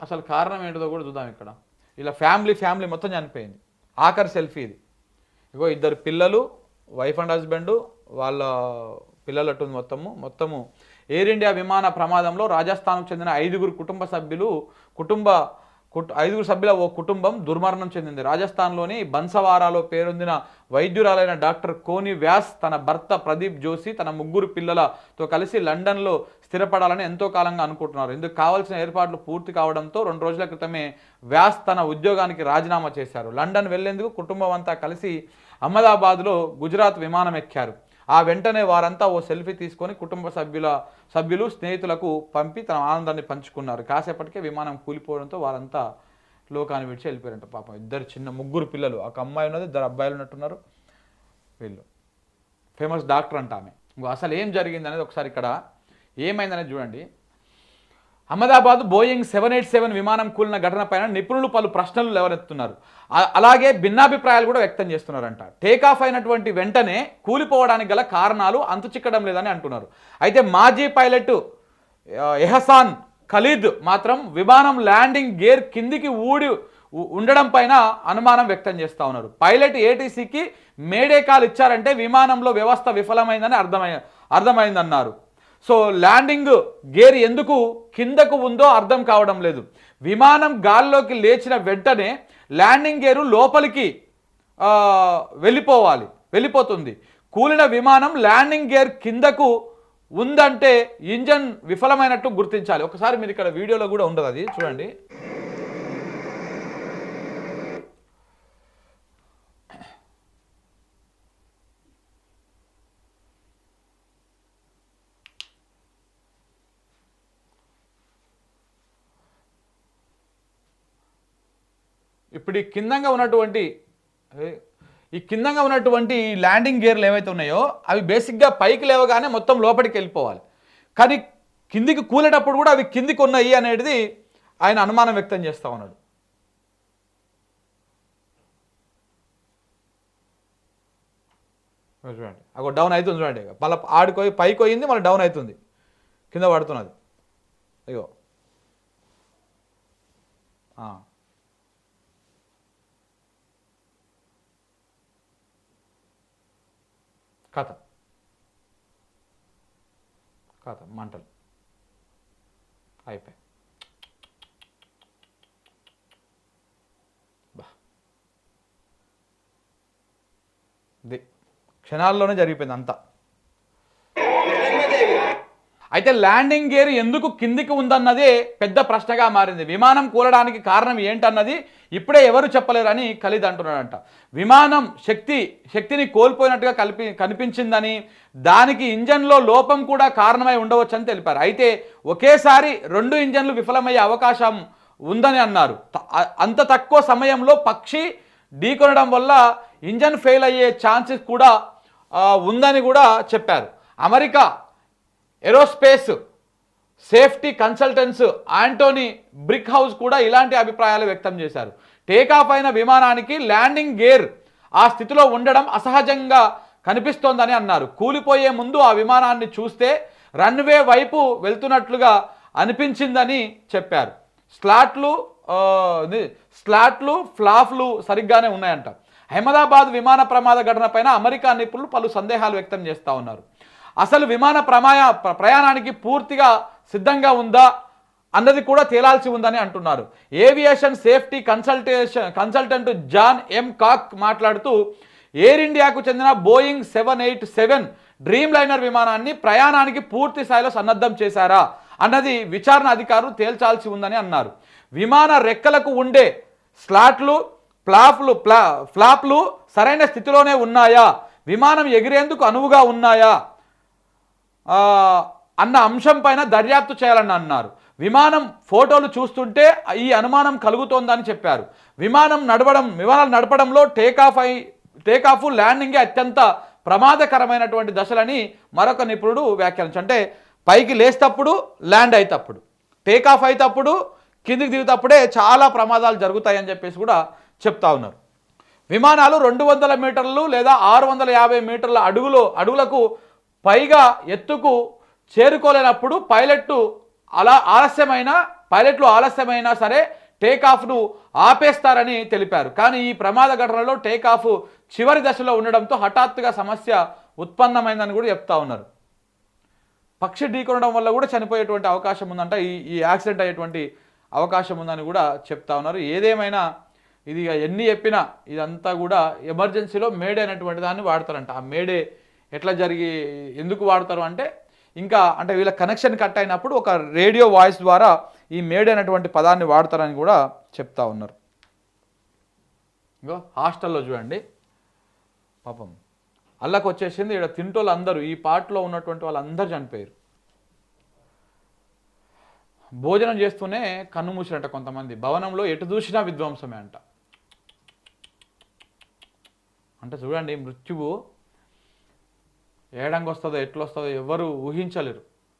అసలు కారణం ఏంటిదో కూడా చూద్దాం. ఇక్కడ ఇలా ఫ్యామిలీ మొత్తం చనిపోయింది. ఆఖరి సెల్ఫీ ఇది. ఇగో ఇద్దరు పిల్లలు, వైఫ్ అండ్ హస్బెండ్, వాళ్ళ పిల్లలటు మొత్తము ఎయిర్ ఇండియా విమాన ప్రమాదంలో రాజస్థాన్కు చెందిన ఐదుగురు సభ్యుల ఓ కుటుంబం దుర్మరణం చెందింది. రాజస్థాన్లోని బన్సవారాలో పేరొందిన వైద్యురాలైన డాక్టర్ కోని వ్యాస్ తన భర్త ప్రదీప్ జోషి తన ముగ్గురు పిల్లలతో కలిసి లండన్లో స్థిరపడాలని ఎంతో కాలంగా అనుకుంటున్నారు. ఇందుకు కావాల్సిన ఏర్పాట్లు పూర్తి కావడంతో 2 రోజుల క్రితమే వ్యాస్ తన ఉద్యోగానికి రాజీనామా చేశారు. లండన్ వెళ్లేందుకు కుటుంబం అంతా కలిసి అహ్మదాబాద్లో గుజరాత్ విమానం ఎక్కారు. ఆ వెంటనే వారంతా ఓ సెల్ఫీ తీసుకొని కుటుంబ సభ్యులు స్నేహితులకు పంపి తన ఆనందాన్ని పంచుకున్నారు. కాసేపటికే విమానం కూలిపోవడంతో వారంతా లోకాన్ని విడిచి వెళ్ళిపోయారంట. పాపం ఇద్దరు ముగ్గురు పిల్లలు, ఒక అమ్మాయి ఉన్నది, 2 అబ్బాయిలు ఉన్నట్టున్నారు. వీళ్ళు ఫేమస్ డాక్టర్ అంట ఆమె. అసలు ఏం జరిగింది అనేది ఒకసారి ఇక్కడ ఏమైందనేది చూడండి. అహ్మదాబాద్ బోయింగ్ 787 విమానం కూలిన ఘటన పైన నిపుణులు పలు ప్రశ్నలు లేవనెత్తున్నారు. అలాగే భిన్నాభిప్రాయాలు కూడా వ్యక్తం చేస్తున్నారంట. టేకాఫ్ అయినటువంటి వెంటనే కూలిపోవడానికి గల కారణాలు అంతుచిక్కడం లేదని అంటున్నారు. అయితే మాజీ పైలట్ ఎహసాన్ ఖలీద్ మాత్రం విమానం ల్యాండింగ్ గేర్ కిందికి ఉండడం పైన అనుమానం వ్యక్తం చేస్తూ ఉన్నారు. పైలట్ ఏటీసీకి మేడే కాల్ ఇచ్చారంటే విమానంలో వ్యవస్థ విఫలమైందని అర్థమైందన్నారు. సో ల్యాండింగ్ గేర్ ఎందుకు కిందకు ఉందో అర్థం కావడం లేదు. విమానం లేచిన వెంటనే ల్యాండింగ్ గేరు లోపలికి వెళ్ళిపోతుంది. కూలిన విమానం ల్యాండింగ్ గేర్ కిందకు ఉందంటే ఇంజన్ విఫలమైనట్టు గుర్తించాలి. ఒకసారి మీరు ఇక్కడ వీడియోలో కూడా ఉండదు, అది చూడండి. ఇప్పుడు ఈ కిందంగా ఉన్నటువంటి ల్యాండింగ్ గేర్లు ఏవైతే ఉన్నాయో అవి బేసిక్గా పైకి లేవగానే మొత్తం లోపలికి వెళ్ళిపోవాలి. కానీ కిందికి కూలేటప్పుడు కూడా అవి కిందికి ఉన్నాయి అనేది ఆయన అనుమానం వ్యక్తం చేస్తూ ఉన్నాడు. చూడండి, అగో డౌన్ అవుతుంది చూడండి. మళ్ళీ ఆడిపోయి పైకి పోయింది, మళ్ళీ డౌన్ అవుతుంది, కింద పడుతున్నది. అయ్యో కథ మంటలు అయిపోయి క్షణాల్లోనే జరిగిపోయింది అంతా. అయితే ల్యాండింగ్ గేర్ ఎందుకు కిందికి ఉందన్నదే పెద్ద ప్రశ్నగా మారింది. విమానం కూలడానికి కారణం ఏంటన్నది ఇప్పుడే ఎవరు చెప్పలేరని ఖలీద్ అంటున్నాడంట. విమానం శక్తిని కోల్పోయినట్టుగా కనిపించిందని, దానికి ఇంజన్లో లోపం కూడా కారణమై ఉండవచ్చని తెలిపారు. అయితే ఒకేసారి 2 ఇంజన్లు విఫలమయ్యే అవకాశం ఉందని అన్నారు. అంత తక్కువ సమయంలో పక్షి ఢీకొనడం వల్ల ఇంజన్ ఫెయిల్ అయ్యే ఛాన్సెస్ కూడా ఉందని కూడా చెప్పారు. America aerospace safety consultants Anthony Brickhouse కూడా ఇలాంటి అభిప్రాయాలు వ్యక్తం చేశారు. టేకాఫ్ అయిన విమానానికి ల్యాండింగ్ గేర్ ఆ స్థితిలో ఉండడం అసహజంగా కనిపిస్తోందని అన్నారు. కూలిపోయే ముందు ఆ విమానాన్ని చూస్తే రన్వే వైపు వెళ్తున్నట్లుగా అనిపించిందని చెప్పారు. స్లాట్లు ఫ్లాప్లు సరిగ్గానే ఉన్నాయంట. అహ్మదాబాద్ విమాన ప్రమాద ఘటన పైన అమెరికా నిపుణులు పలు సందేహాలు వ్యక్తం చేస్తూ ఉన్నారు. అసలు విమాన ప్రయాణానికి పూర్తిగా సిద్ధంగా ఉందా అన్నది కూడా తేలాల్సి ఉందని అంటున్నారు. Aviation safety consultant John M Cox మాట్లాడుతూ ఎయిర్ ఇండియాకు చెందిన బోయింగ్ 787 డ్రీమ్ లైనర్ విమానాన్ని ప్రయాణానికి పూర్తి స్థాయిలో సన్నద్ధం చేశారా అన్నది విచారణ అధికారులు తేల్చాల్సి ఉందని అన్నారు. విమాన రెక్కలకు ఉండే స్లాట్లు ఫ్లాప్లు సరైన స్థితిలోనే ఉన్నాయా, విమానం ఎగిరేందుకు అనువుగా ఉన్నాయా అన్న అంశం పైన దర్యాప్తు చేయాలని అన్నారు. విమానం ఫోటోలు చూస్తుంటే ఈ అనుమానం కలుగుతోందని చెప్పారు. విమానాలు నడపడంలో టేకాఫ్ ల్యాండింగ్ అత్యంత ప్రమాదకరమైనటువంటి దశలని మరొక నిపుణుడు వ్యాఖ్యానించారు. అంటే పైకి లేస్తప్పుడు, ల్యాండ్ అయితప్పుడు, టేకాఫ్ అయితప్పుడు, కిందికి దిగుతప్పుడే చాలా ప్రమాదాలు జరుగుతాయని చెప్పేసి కూడా చెప్తా ఉన్నారు. విమానాలు 200 మీటర్లు లేదా 650 మీటర్ల అడుగులకు పైగా ఎత్తుకు చేరుకోలేనప్పుడు పైలట్ ఆలస్యమైన పైలట్లు ఆలస్యమైనా సరే టేకాఫ్ను ఆపేస్తారని తెలిపారు. కానీ ఈ ప్రమాద ఘటనలో టేకాఫ్ చివరి దశలో ఉండడంతో హఠాత్తుగా సమస్య ఉత్పన్నమైందని కూడా చెప్తా ఉన్నారు. పక్షి ఢీకొనడం వల్ల కూడా చనిపోయేటువంటి అవకాశం ఉందంట, ఈ యాక్సిడెంట్ అయ్యేటువంటి అవకాశం ఉందని కూడా చెప్తా ఉన్నారు. ఏదేమైనా ఇది ఎన్ని చెప్పినా ఇదంతా కూడా ఎమర్జెన్సీలో మేడే అనేటువంటి దాన్ని వాడతారంట. ఆ మేడే ఎట్లా ఎందుకు వాడతారు అంటే అంటే వీళ్ళ కనెక్షన్ కట్ అయినప్పుడు ఒక రేడియో వాయిస్ ద్వారా ఈ మేడే అనేటువంటి పదాన్ని వాడతారని కూడా చెప్తా ఉన్నారు. ఇంకో హాస్టల్లో చూడండి పాపం అల్లకు వచ్చేసింది. ఇక్కడ తింటోళ్ళు అందరూ ఈ పార్ట్లో ఉన్నటువంటి వాళ్ళందరూ చనిపోయారు. భోజనం చేస్తూనే కన్ను మూసినట్ట కొంతమంది. భవనంలో ఎటు చూసినా విధ్వంసమే అంట. అంటే చూడండి, మృత్యువు ఏడంగా వస్తుందో ఎట్లొస్తుందో ఎవరు ఊహించలేరు.